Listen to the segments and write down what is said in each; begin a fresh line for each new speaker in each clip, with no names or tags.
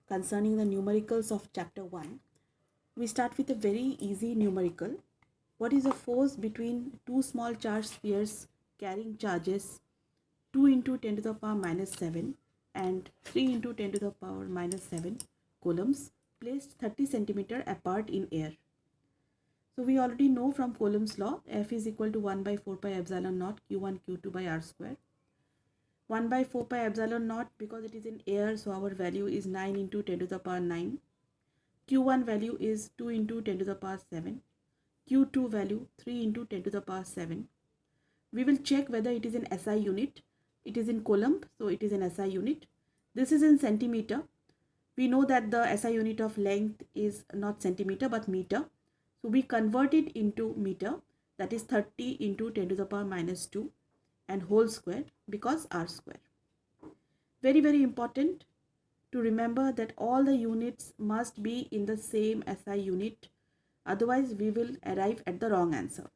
concerning the numericals of chapter 1. We start with a very easy numerical. What is the force between two small charged spheres carrying charges 2 into 10 to the power minus 7 and 3 into 10 to the power minus 7 coulombs placed 30 centimeter apart in air? So we already know from Coulomb's law, F is equal to 1 by 4 pi epsilon naught Q1 Q2 by R square. 1 by 4 pi epsilon naught, because it is in air, so our value is 9 into 10 to the power 9. Q1 value is 2 into 10 to the power 7. Q2 value 3 into 10 to the power 7. We will check whether it is in SI unit. It is in coulomb, so it is in SI unit. This is in centimeter. We know that the SI unit of length is not centimeter but meter. So we convert it into meter, that is 30 into 10 to the power minus 2 and whole square because R square. Very, very important to remember that all the units must be in the same SI unit. Otherwise, we will arrive at the wrong answer.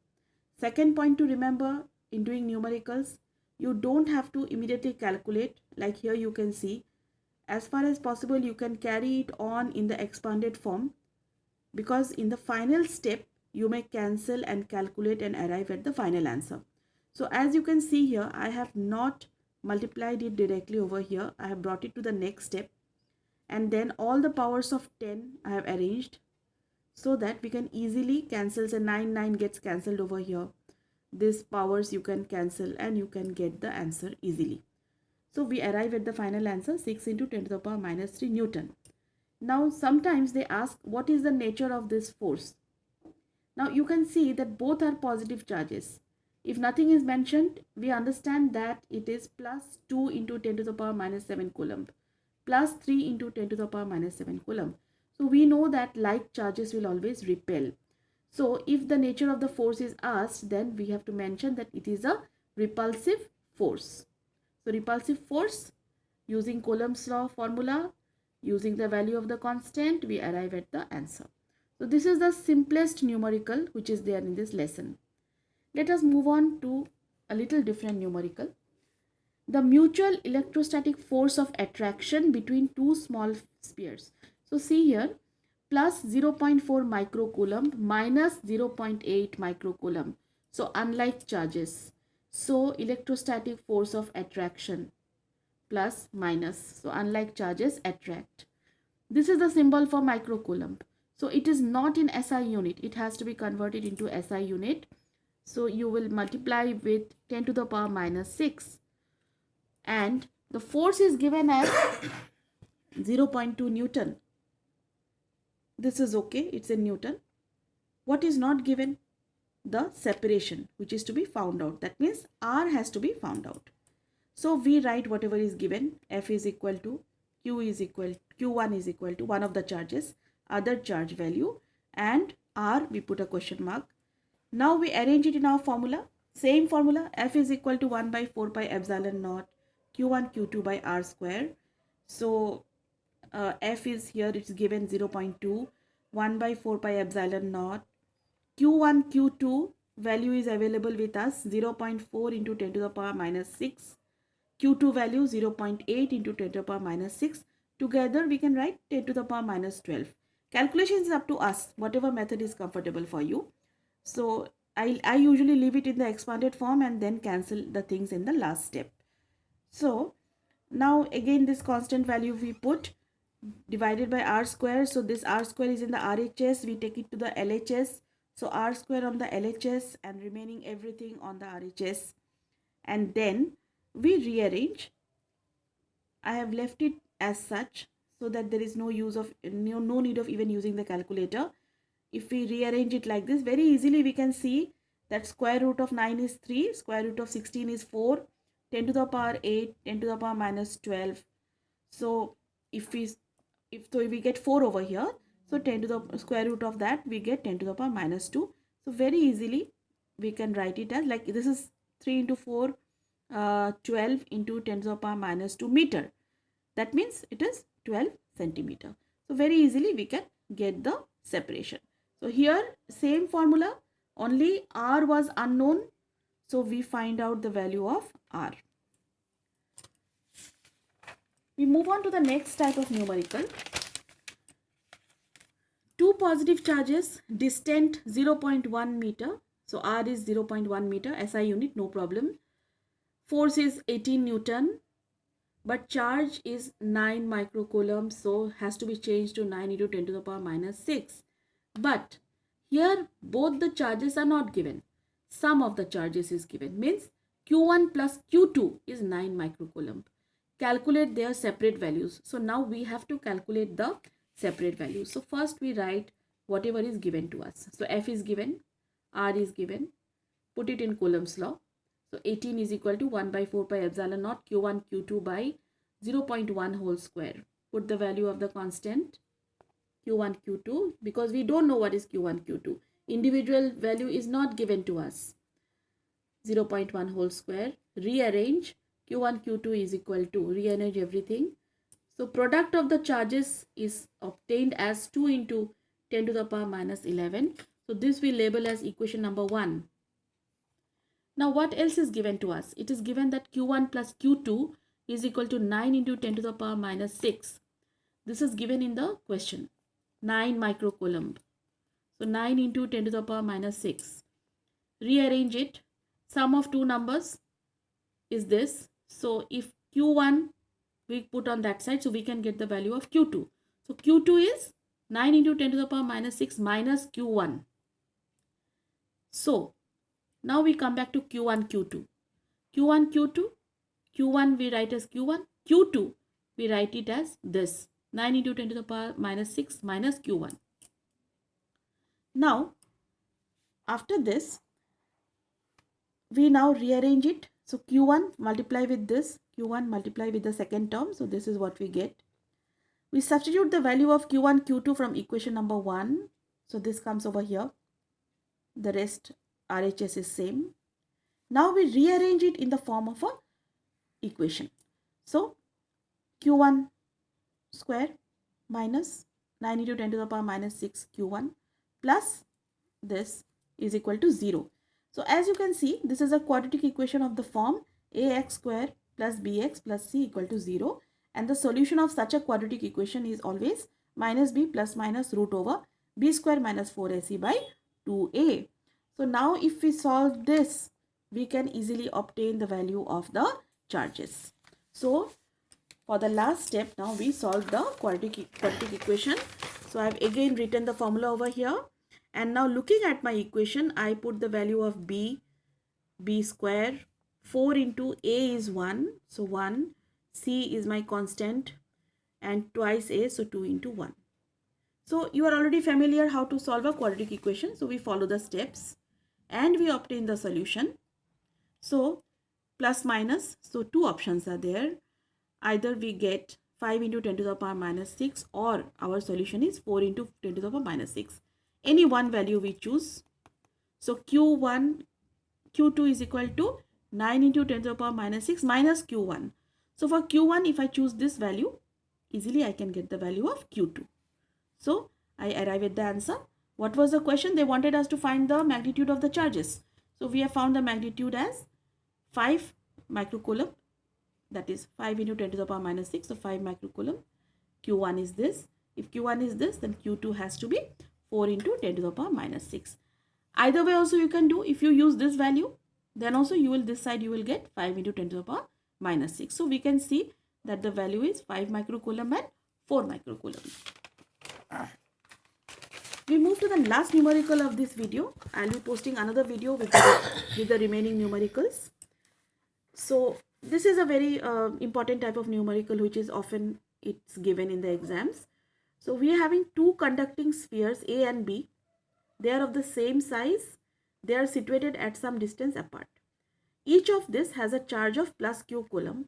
Second point to remember in doing numericals, you don't have to immediately calculate. Like here you can see, as far as possible, you can carry it on in the expanded form, because in the final step, you may cancel and calculate and arrive at the final answer. So as you can see here, I have not multiplied it directly over here. I have brought it to the next step. And then all the powers of 10 I have arranged so that we can easily cancel. So 9 gets cancelled over here. These powers you can cancel and you can get the answer easily. So we arrive at the final answer, 6 into 10 to the power minus 3 Newton. Now sometimes they ask what is the nature of this force. Now you can see that both are positive charges. If nothing is mentioned, we understand that it is plus 2 into 10 to the power minus 7 coulomb, plus 3 into 10 to the power minus 7 coulomb. So we know that like charges will always repel. So if the nature of the force is asked, then we have to mention that it is a repulsive force. So repulsive force, using Coulomb's law formula, using the value of the constant, we arrive at the answer. So this is the simplest numerical which is there in this lesson. Let us move on to a little different numerical. The mutual electrostatic force of attraction between two small spheres. So see here, plus 0.4 microcoulomb minus 0.8 microcoulomb. So unlike charges. So electrostatic force of attraction, plus minus. So unlike charges, attract. This is the symbol for microcoulomb. So it is not in SI unit. It has to be converted into SI unit. So you will multiply with 10 to the power minus 6. And the force is given as 0.2 Newton. This is okay. It's in Newton. What is not given? The separation, which is to be found out. That means R has to be found out. So we write whatever is given. F is equal to Q1 is equal to one of the charges, other charge value, and R we put a question mark. Now we arrange it in our formula. Same formula, F is equal to 1 by 4 pi epsilon naught Q1 Q2 by R square. So F is here, it's given 0.2, 1 by 4 pi epsilon naught Q1 Q2 value is available with us, 0.4 into 10 to the power minus 6. Q2 value 0.8 into 10 to the power minus 6. Together we can write 10 to the power minus 12. Calculations is up to us, whatever method is comfortable for you. So I usually leave it in the expanded form and then cancel the things in the last step. So now again this constant value we put divided by R square. So this R square is in the RHS. We take it to the LHS. So R square on the LHS and remaining everything on the RHS. And then we rearrange. I have left it as such so that there is no need of even using the calculator. If we rearrange it like this, very easily we can see that square root of 9 is 3, square root of 16 is 4, 10 to the power 8, 10 to the power minus 12. So if we get 4 over here, so 10 to the square root of that, we get 10 to the power minus 2. So very easily we can write it as like this is 3 into 4, 12 into 10 to the power minus 2 meter. That means it is 12 centimeter. So very easily we can get the separation. So here same formula, only R was unknown. So we find out the value of R. We move on to the next type of numerical. positive charges distant 0.1 meter. So R is 0.1 meter, SI unit, no problem. Force is 18 Newton, but charge is 9 microcoulomb, so has to be changed to 9 into 10 to the power minus 6. But here both the charges are not given. Sum of the charges is given, means Q1 plus Q2 is 9 microcoulomb. Calculate their separate values. So now we have to calculate the separate values. So first we write whatever is given to us. So F is given, R is given, put it in Coulomb's law. So 18 is equal to 1 by 4 pi epsilon naught Q1 Q2 by 0.1 whole square. Put the value of the constant Q1 Q2 because we don't know what is Q1 Q2. Individual value is not given to us. 0.1 whole square. Rearrange. Q1 Q2 is equal to, rearrange everything. So product of the charges is obtained as 2 into 10 to the power minus 11. So this we label as equation number 1. Now what else is given to us? It is given that Q1 plus Q2 is equal to 9 into 10 to the power minus 6. This is given in the question. 9 microcoulomb. So 9 into 10 to the power minus 6. Rearrange it. Sum of two numbers is this. So if Q1 we put on that side, so we can get the value of Q2. So Q2 is 9 into 10 to the power minus 6 minus Q1. So now we come back to Q1, Q2. Q1, Q2. Q1 we write as Q1. Q2 we write it as this. 9 into 10 to the power minus 6 minus Q1. Now, after this, we now rearrange it. So Q1 multiply with this. Q1 multiply with the second term. So this is what we get. We substitute the value of Q1, Q2 from equation number 1. So this comes over here. The rest RHS is same. Now we rearrange it in the form of a equation. So Q1 square minus 9 into 10 to the power minus 6 Q1 plus this is equal to 0. So as you can see, this is a quadratic equation of the form ax square plus bx plus c equal to 0. And the solution of such a quadratic equation is always minus b plus minus root over b square minus 4ac by 2a. So now if we solve this, we can easily obtain the value of the charges. So for the last step, now we solve the quadratic equation. So I have again written the formula over here. And now looking at my equation, I put the value of b square. 4 into a is 1. So 1. C is my constant. And twice a, so 2 into 1. So you are already familiar how to solve a quadratic equation. So we follow the steps. And we obtain the solution. So plus minus. So two options are there. Either we get 5 into 10 to the power minus 6 or our solution is 4 into 10 to the power minus 6. Any one value we choose. So Q1, Q2 is equal to 9 into 10 to the power minus 6 minus Q1. So for Q1, if I choose this value, easily I can get the value of Q2. So I arrive at the answer. What was the question? They wanted us to find the magnitude of the charges. So we have found the magnitude as 5 microcoulomb. That is 5 into 10 to the power minus 6. So 5 microcoulomb. Q1 is this. If Q1 is this, then Q2 has to be 4 into 10 to the power minus 6. Either way also you can do. If you use this value, then also you will, this side you will get 5 into 10 to the power minus 6. So we can see that the value is 5 microcoulomb and 4 microcoulomb. We move to the last numerical of this video. I will be posting another video with the remaining numericals. So this is a very important type of numerical which is often it's given in the exams. So we are having two conducting spheres A and B. They are of the same size. They are situated at some distance apart. Each of this has a charge of plus q coulomb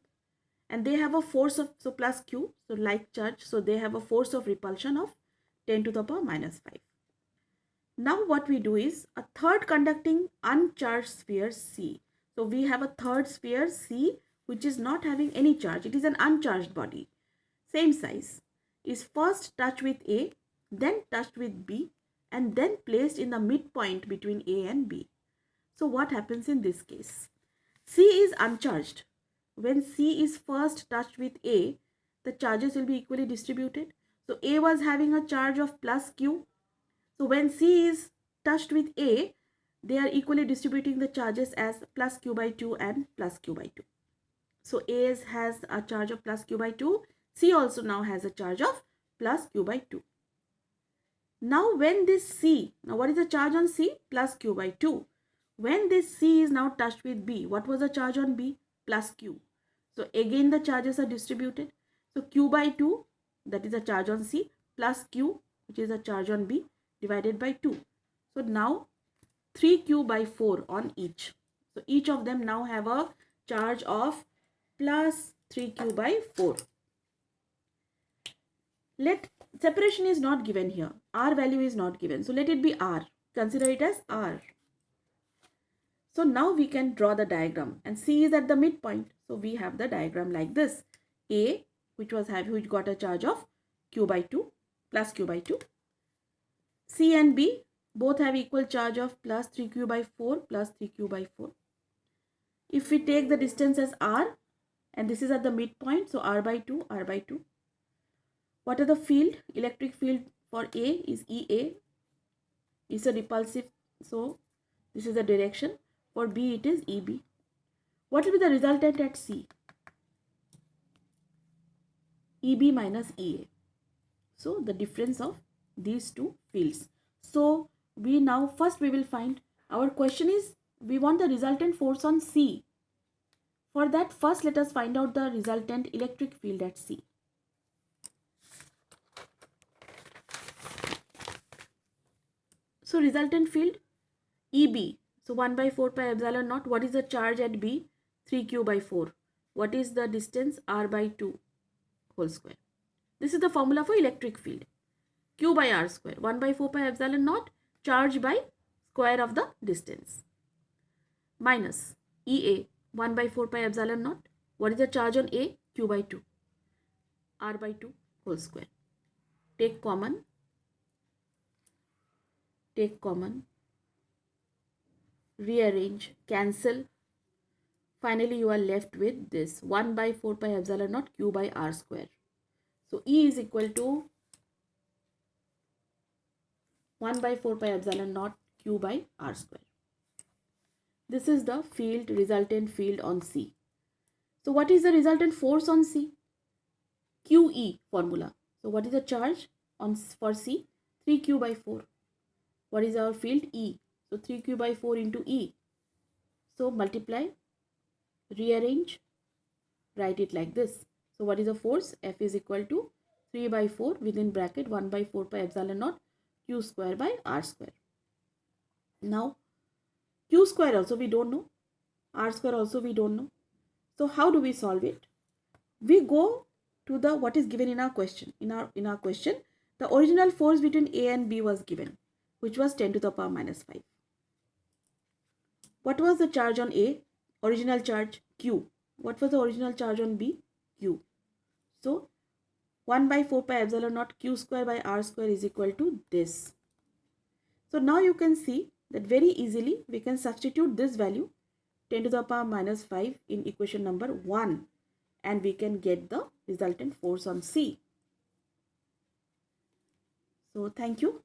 and they have a force of, so plus q, so like charge, so they have a force of repulsion of 10 to the power minus 5. Now what we do is a third conducting uncharged sphere C. So we have a third sphere C which is not having any charge. It is an uncharged body. Same size. Is first touched with A, then touched with B and then placed in the midpoint between A and B. So what happens in this case? C is uncharged. When C is first touched with A, the charges will be equally distributed. So A was having a charge of plus Q So when C is touched with A, they are equally distributing the charges as plus q by 2 and plus q by 2. So A has a charge of plus q by 2. C also now has a charge of plus q by 2. Now when this C, now what is the charge on C? Plus q by 2. When this C is now touched with B, what was the charge on B? Plus q. So again the charges are distributed. So q by 2, that is the charge on C, plus q, which is a charge on B, divided by 2. So now 3q by 4 on each. So each of them now have a charge of plus 3q by 4. Let separation is not given here. R value is not given. So let it be R. Consider it as R. So now we can draw the diagram, and C is at the midpoint. So we have the diagram like this. A, which got a charge of q by 2 plus q by 2. C and B both have equal charge of plus 3q by 4 plus 3q by 4. If we take the distance as R, and this is at the midpoint, so R by 2, R by 2. What are the field? Electric field for A is EA. It's a repulsive, so this is the direction. For B it is EB. What will be the resultant at C? EB minus EA. So the difference of these two fields. So we now first we will find, our question is we want the resultant force on C. For that, first let us find out the resultant electric field at C. So resultant field EB. So 1 by 4 pi epsilon naught. What is the charge at B? 3q by 4. What is the distance? R by 2 whole square. This is the formula for electric field. Q by R square. 1 by 4 pi epsilon naught. Charge by square of the distance. Minus EA. 1 by 4 pi epsilon naught. What is the charge on A? Q by 2. R by 2 whole square. Take common. Take common. Rearrange, cancel. Finally, you are left with this 1 by 4 pi epsilon naught q by r square. So E is equal to 1 by 4 pi epsilon naught q by r square. This is the field, resultant field on C. So what is the resultant force on C? QE formula. So what is the charge on for C? 3q by 4. What is our field? E. So 3q by 4 into E. So multiply, rearrange, write it like this. So what is the force? F is equal to 3 by 4 within bracket 1 by 4 pi epsilon naught q square by r square. Now q square also we don't know. R square also we don't know. So how do we solve it? We go to the what is given in our question. In our question, the original force between A and B was given, which was 10 to the power minus 5. What was the charge on A? Original charge Q. What was the original charge on B? Q. So 1 by 4 pi epsilon naught q square by r square is equal to this. So now you can see that very easily we can substitute this value 10 to the power minus 5 in equation number 1, and we can get the resultant force on C. So thank you.